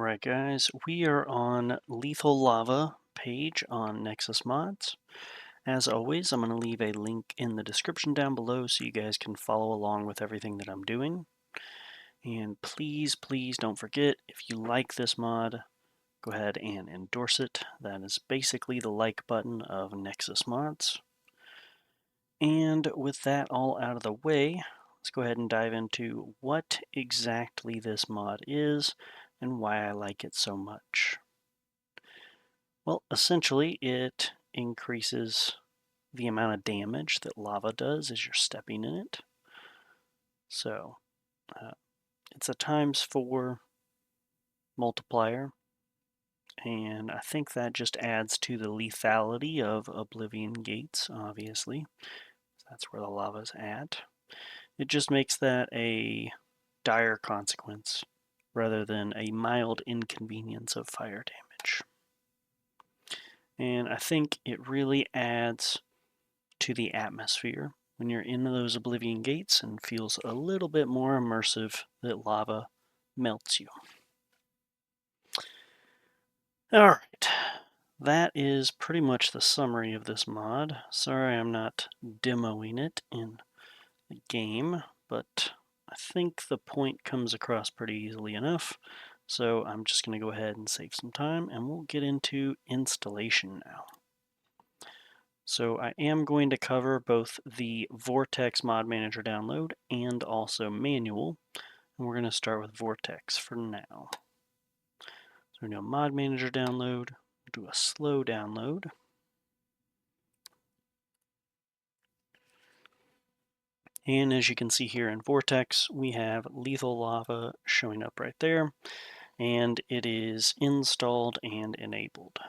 Alright guys, we are on Lethal Lava page on Nexus Mods. As always, I'm going to leave a link in the description down below so you guys can follow along with everything that I'm doing. And please don't forget, if you like this mod, go ahead and endorse it. That is basically the like button of Nexus Mods. And with that all out of the way, let's go ahead and dive into what exactly this mod is and why I like it so much. Well, essentially it increases the amount of damage that lava does as you're stepping in it. So it's a ×4 multiplier, and I think that just adds to the lethality of Oblivion gates, obviously. That's where the lava's at. It just makes that a dire consequence rather than a mild inconvenience of fire damage. And I think it really adds to the atmosphere when you're in those Oblivion gates and feels a little bit more immersive that lava melts you. Alright, that is pretty much the summary of this mod. Sorry I'm not demoing it in the game, but I think the point comes across pretty easily enough. So I'm just going to go ahead and save some time and we'll get into installation now. So I am going to cover both the Vortex Mod Manager download and also manual. And we're going to start with Vortex for now. So we do a Mod Manager download, do a slow download. And as you can see here in Vortex, we have Lethal Lava showing up right there. And it is installed and enabled.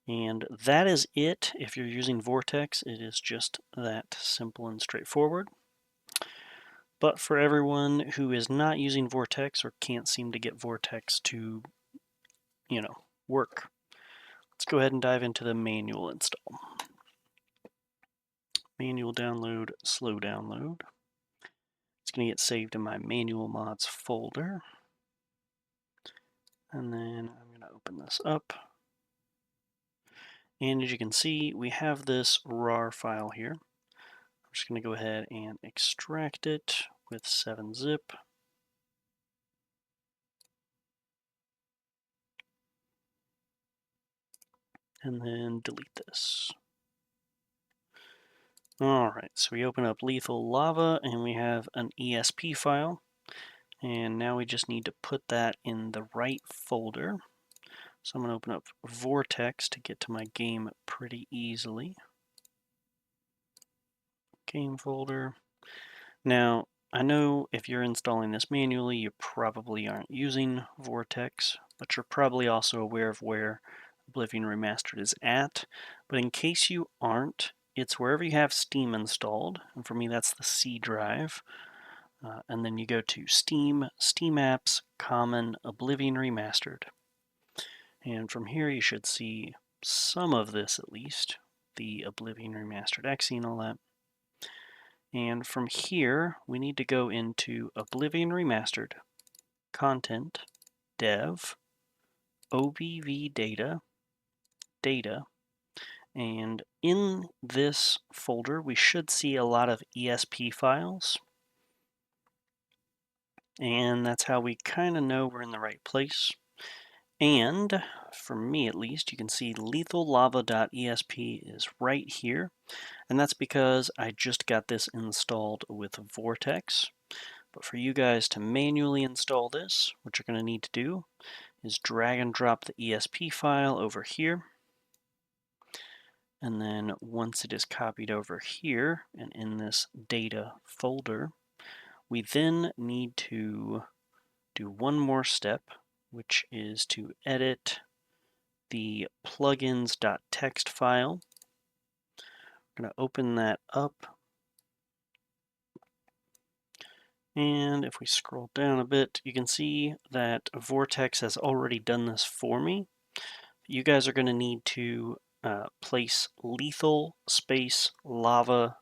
And that is it. If you're using Vortex, it is just that simple and straightforward. But for everyone who is not using Vortex or can't seem to get Vortex to, work, let's go ahead and dive into the manual install. Manual download, slow download. It's going to get saved in my manual mods folder. And then I'm going to open this up. And as you can see, we have this RAR file here. I'm just going to go ahead and extract it with 7-zip. And then delete this. Alright, so we open up Lethal Lava and we have an ESP file. And now we just need to put that in the right folder. So I'm going to open up Vortex to get to my game pretty easily. Game folder. Now, I know if you're installing this manually, you probably aren't using Vortex, but you're probably also aware of where Oblivion Remastered is at. But in case you aren't, it's wherever you have Steam installed, and for me that's the C drive. And then you go to Steam, Steam Apps, Common, Oblivion Remastered. And from here you should see some of this at least, the Oblivion Remastered exe and all that. And from here, we need to go into Oblivion Remastered, Content, Dev, OBV Data, Data, and in this folder, we should see a lot of ESP files. And that's how we kind of know we're in the right place. And for me at least, you can see lethallava.esp is right here. And that's because I just got this installed with Vortex. But for you guys to manually install this, what you're going to need to do is drag and drop the ESP file over here. And then once it is copied over here and in this data folder, we then need to do one more step, which is to edit the plugins.txt file. I'm going to open that up. And if we scroll down a bit, you can see that Vortex has already done this for me. You guys are going to need to place lethal space lava.esp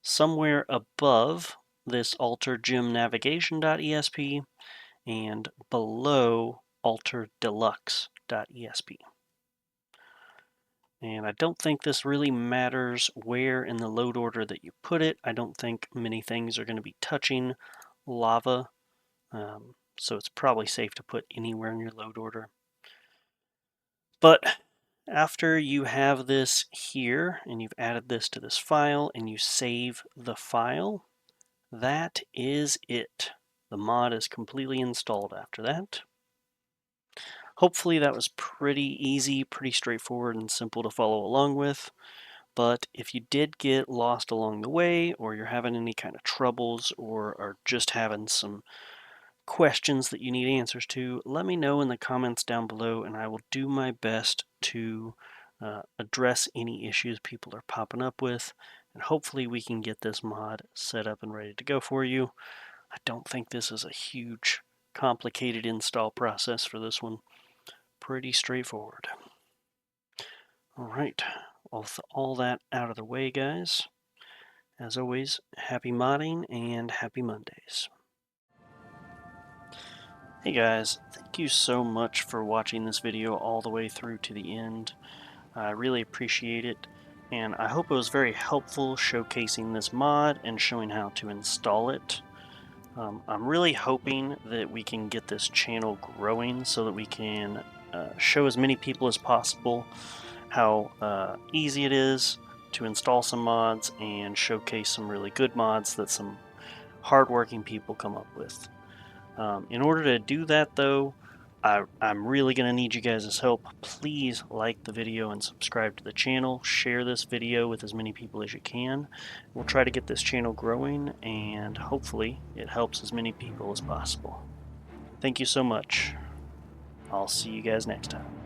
somewhere above this alter gym navigation.esp and below alterdeluxe.esp. And I don't think this really matters where in the load order that you put it. I don't think many things are going to be touching lava, so it's probably safe to put anywhere in your load order. But after you have this here and you've added this to this file and you save the file, that is it. The mod is completely installed after that. Hopefully that was pretty easy, pretty straightforward and simple to follow along with. But if you did get lost along the way, or you're having any kind of troubles, or are just having some questions that you need answers to, let me know in the comments down below and I will do my best to address any issues people are popping up with, and hopefully we can get this mod set up and ready to go for you. I don't think this is a huge complicated install process for this one. Pretty straightforward. Alright, with all that out of the way, guys, as always, happy modding and happy Mondays. Hey guys, thank you so much for watching this video all the way through to the end. I really appreciate it, and I hope it was very helpful showcasing this mod and showing how to install it. I'm really hoping that we can get this channel growing so that we can show as many people as possible how easy it is to install some mods and showcase some really good mods that some hardworking people come up with. In order to do that, though, I'm really going to need you guys' help. Please like the video and subscribe to the channel. Share this video with as many people as you can. We'll try to get this channel growing, and hopefully it helps as many people as possible. Thank you so much. I'll see you guys next time.